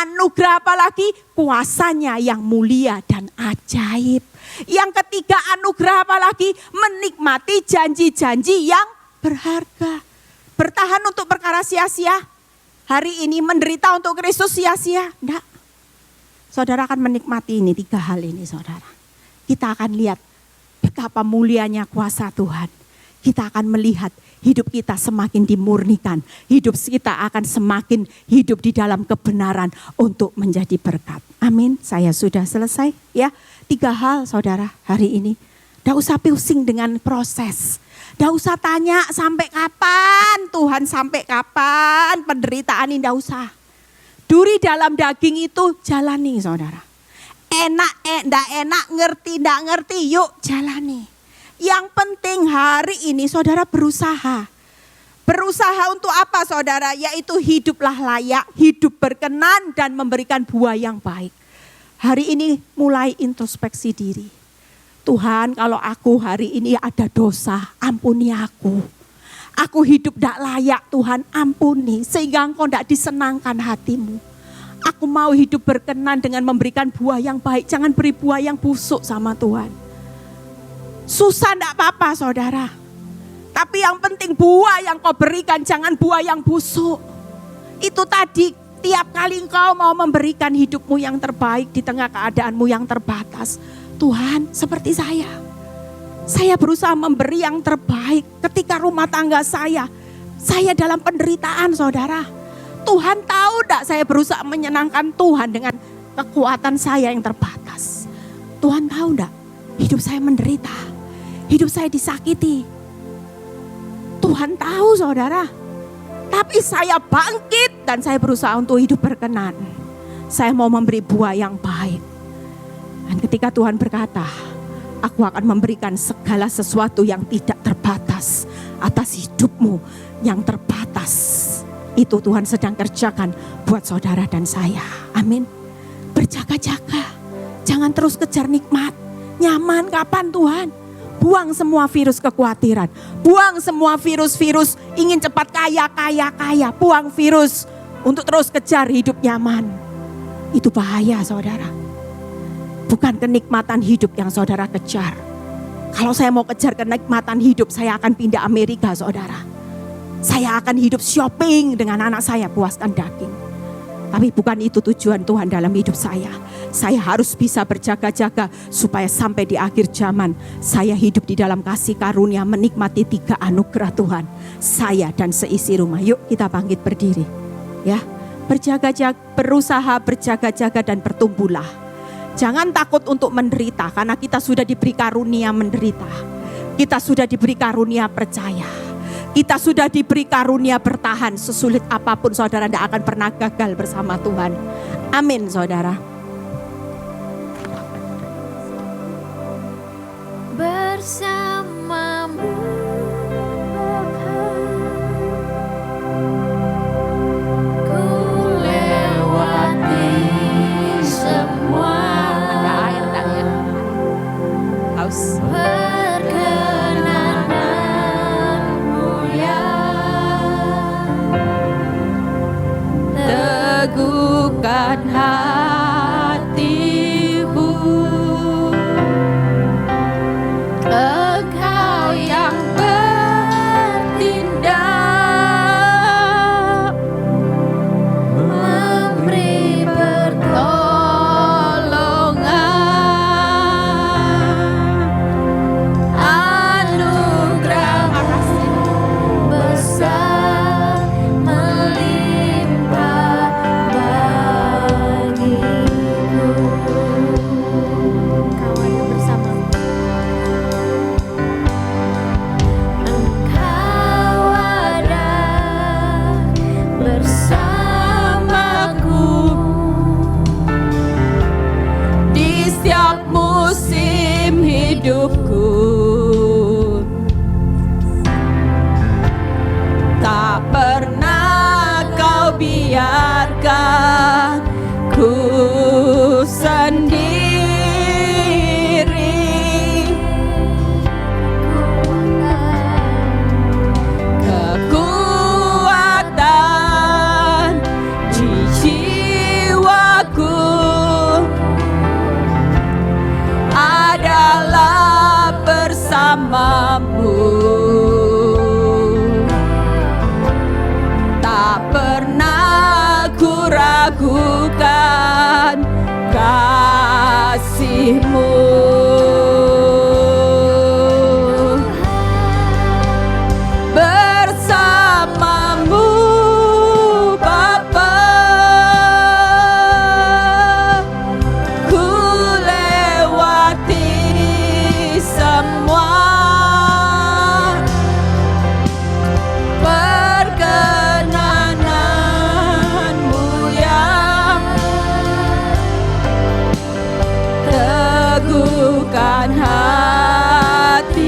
Anugerah apalagi? Kuasanya yang mulia dan ajaib. Yang ketiga, anugerah apalagi? Menikmati janji-janji yang berharga. Bertahan untuk perkara sia-sia. Hari ini menderita untuk Kristus sia-sia? Enggak. Saudara akan menikmati ini 3 hal ini saudara. Kita akan lihat betapa mulianya kuasa Tuhan. Kita akan melihat hidup kita semakin dimurnikan. Hidup kita akan semakin hidup di dalam kebenaran untuk menjadi berkat. Amin. Saya sudah selesai ya. 3 hal saudara hari ini. Tidak usah pusing dengan proses. Tidak usah tanya sampai kapan Tuhan, sampai kapan penderitaan ini, tidak usah. Duri dalam daging itu jalani saudara. Enak, enggak enak, ngerti, enggak ngerti, yuk jalani. Yang penting hari ini saudara berusaha. Berusaha untuk apa saudara? Yaitu hiduplah layak, hidup berkenan dan memberikan buah yang baik. Hari ini mulai introspeksi diri. Tuhan, kalau aku hari ini ada dosa, ampuni aku. Aku hidup tidak layak, Tuhan ampuni. Sehingga engkau tidak disenangkan hatimu. Aku mau hidup berkenan dengan memberikan buah yang baik. Jangan beri buah yang busuk sama Tuhan. Susah tidak apa-apa saudara. Tapi yang penting buah yang kau berikan, jangan buah yang busuk. Itu tadi, tiap kali engkau mau memberikan hidupmu yang terbaik di tengah keadaanmu yang terbatas. Tuhan, seperti saya berusaha memberi yang terbaik ketika rumah tangga saya dalam penderitaan saudara. Tuhan tahu tidak saya berusaha menyenangkan Tuhan dengan kekuatan saya yang terbatas. Tuhan tahu tidak hidup saya menderita, hidup saya disakiti. Tuhan tahu saudara. Tapi saya bangkit dan saya berusaha untuk hidup berkenan. Saya mau memberi buah yang baik. Dan ketika Tuhan berkata, aku akan memberikan segala sesuatu yang tidak terbatas atas hidupmu yang terbatas. Itu Tuhan sedang kerjakan buat saudara dan saya. Amin. Berjaga-jaga. Jangan terus kejar nikmat. Nyaman kapan Tuhan? Buang semua virus kekhawatiran. Buang semua virus-virus ingin cepat kaya. Buang virus untuk terus kejar hidup nyaman. Itu bahaya saudara. Bukan kenikmatan hidup yang saudara kejar. Kalau saya mau kejar kenikmatan hidup, saya akan pindah Amerika saudara. Saya akan hidup shopping dengan anak saya, puaskan daging. Tapi bukan itu tujuan Tuhan dalam hidup saya. Saya harus bisa berjaga-jaga supaya sampai di akhir zaman saya hidup di dalam kasih karunia, menikmati 3 anugerah Tuhan. Saya dan seisi rumah. Yuk kita bangkit berdiri. Ya, berjaga-jaga, berusaha berjaga-jaga dan bertumbuhlah. Jangan takut untuk menderita karena kita sudah diberi karunia menderita. Kita sudah diberi karunia percaya. Kita sudah diberi karunia bertahan. Sesulit apapun saudara tidak akan pernah gagal bersama Tuhan. Amin saudara. Bersamamu ku lewati semua. Perkenananmu yang teguhkan hatiku. setiap musim hidupku. Tak pernah kau biarkan ku sendiri. Kekuatan di jiwaku adalah bersamamu. Tak pernah ku ragukan kasih-Mu. Bersamamu Bapa, ku lewati semua perkenanan-Mu yang teguhkan hatiku.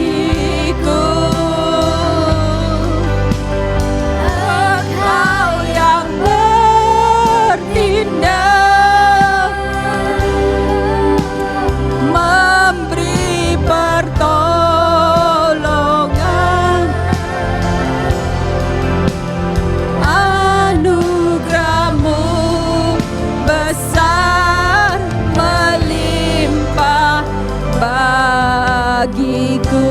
Engkau yang bertindak, memberi pertolongan. Anugerah-Mu besar melimpah bagiku.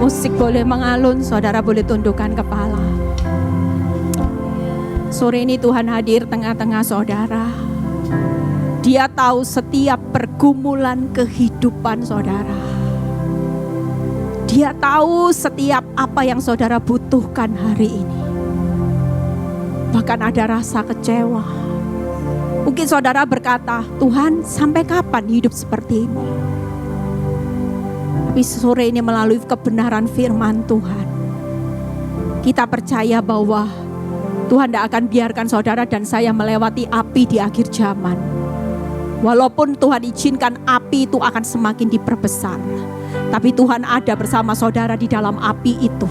Musik boleh mengalun, saudara boleh tundukkan kepala. Sore ini Tuhan hadir tengah-tengah saudara. Dia tahu setiap pergumulan kehidupan saudara. Dia tahu setiap apa yang saudara butuhkan hari ini. Bahkan ada rasa kecewa. Mungkin saudara berkata, Tuhan sampai kapan hidup seperti ini? Tapi sore ini melalui kebenaran firman Tuhan, kita percaya bahwa Tuhan tidak akan biarkan saudara dan saya melewati api di akhir zaman. Walaupun Tuhan izinkan api itu akan semakin diperbesar, tapi Tuhan ada bersama saudara di dalam api itu.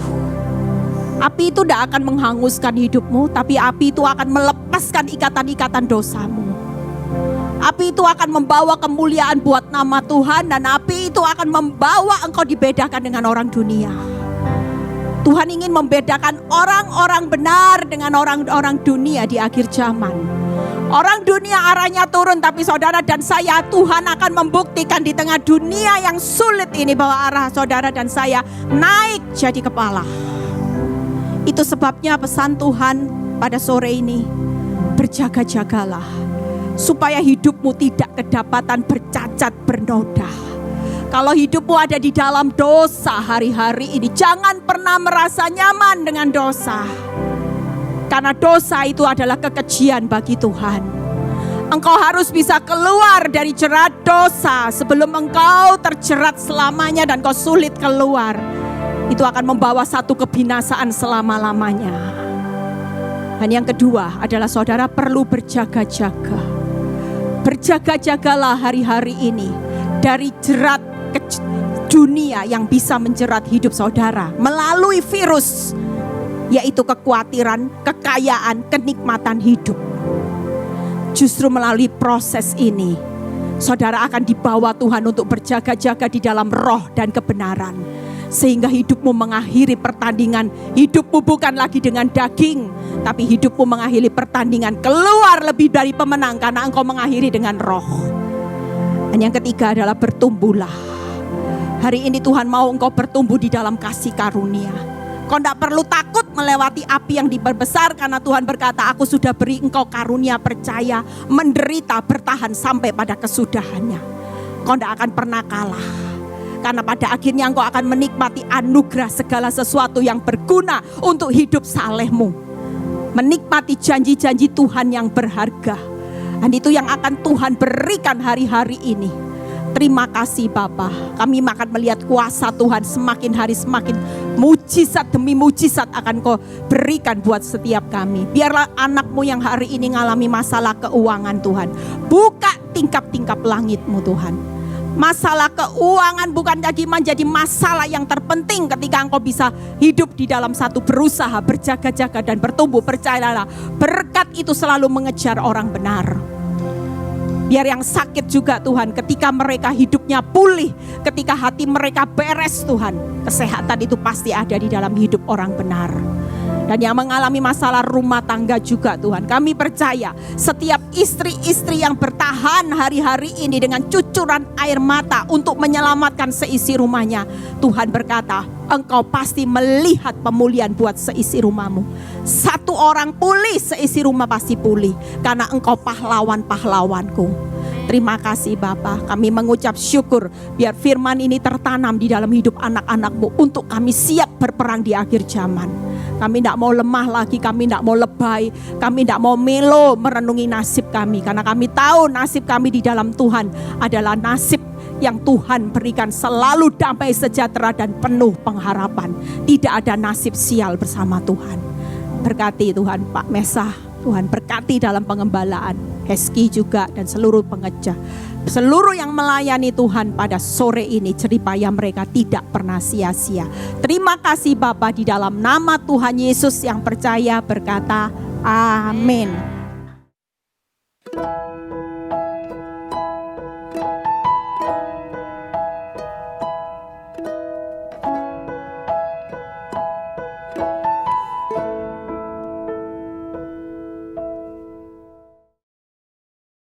Api itu tidak akan menghanguskan hidupmu, tapi api itu akan melepaskan ikatan-ikatan dosamu. Api itu akan membawa kemuliaan buat nama Tuhan, dan api itu akan membawa engkau dibedakan dengan orang dunia. Tuhan ingin membedakan orang-orang benar dengan orang-orang dunia di akhir zaman. Orang dunia arahnya turun, tapi saudara dan saya, Tuhan akan membuktikan di tengah dunia yang sulit ini bahwa arah saudara dan saya naik jadi kepala. Itu sebabnya pesan Tuhan pada sore ini, berjaga-jagalah supaya hidupmu tidak kedapatan bercacat bernoda. Kalau hidupmu ada di dalam dosa hari-hari ini, jangan pernah merasa nyaman dengan dosa. Karena dosa itu adalah kekejian bagi Tuhan. Engkau harus bisa keluar dari jerat dosa sebelum engkau terjerat selamanya dan kau sulit keluar. Itu akan membawa satu kebinasaan selama-lamanya. Dan yang kedua adalah saudara perlu berjaga-jaga. Berjaga-jagalah hari-hari ini dari jerat dunia yang bisa menjerat hidup saudara melalui virus, yaitu kekhawatiran, kekayaan, kenikmatan hidup. Justru melalui proses ini, saudara akan dibawa Tuhan untuk berjaga-jaga di dalam roh dan kebenaran. Sehingga hidupmu mengakhiri pertandingan. Hidupmu bukan lagi dengan daging, tapi hidupmu mengakhiri pertandingan keluar lebih dari pemenang karena engkau mengakhiri dengan roh. Dan yang ketiga adalah bertumbuhlah. Hari ini Tuhan mau engkau bertumbuh di dalam kasih karunia. Kau tidak perlu takut melewati api yang diperbesar, karena Tuhan berkata, aku sudah beri engkau karunia percaya, menderita, bertahan sampai pada kesudahannya. Kau tidak akan pernah kalah. Karena pada akhirnya engkau akan menikmati anugerah segala sesuatu yang berguna untuk hidup salehmu. Menikmati janji-janji Tuhan yang berharga. Dan itu yang akan Tuhan berikan hari-hari ini. Terima kasih Bapa. Kami akan melihat kuasa Tuhan semakin hari semakin mujizat demi mujizat akan Kau berikan buat setiap kami. Biarlah anak-Mu yang hari ini ngalami masalah keuangan Tuhan, buka tingkap-tingkap langit-Mu Tuhan. Masalah keuangan bukan lagi menjadi masalah yang terpenting ketika engkau bisa hidup di dalam satu berusaha, berjaga-jaga dan bertumbuh. Percayalah, berkat itu selalu mengejar orang benar. Biar yang sakit juga Tuhan, ketika mereka hidupnya pulih, ketika hati mereka beres Tuhan, kesehatan itu pasti ada di dalam hidup orang benar. Dan yang mengalami masalah rumah tangga juga Tuhan, kami percaya setiap istri-istri yang bertahan hari-hari ini dengan cucuran air mata untuk menyelamatkan seisi rumahnya, Tuhan berkata, Engkau pasti melihat pemulihan buat seisi rumahmu. Satu orang pulih, seisi rumah pasti pulih, karena Engkau pahlawan-pahlawanku. Terima kasih Bapa, kami mengucap syukur biar firman ini tertanam di dalam hidup anak-anak-Mu untuk kami siap berperang di akhir zaman. Kami tidak mau lemah lagi, kami tidak mau lebay, kami tidak mau melo merenungi nasib kami. Karena kami tahu nasib kami di dalam Tuhan adalah nasib yang Tuhan berikan selalu damai sejahtera dan penuh pengharapan. Tidak ada nasib sial bersama Tuhan. Berkati Tuhan Pak Mesah, Tuhan berkati dalam pengembalaan, Heski juga dan seluruh pengejar. Seluruh yang melayani Tuhan pada sore ini, jeripaya mereka tidak pernah sia-sia. Terima kasih Bapa, di dalam nama Tuhan Yesus yang percaya berkata, amin.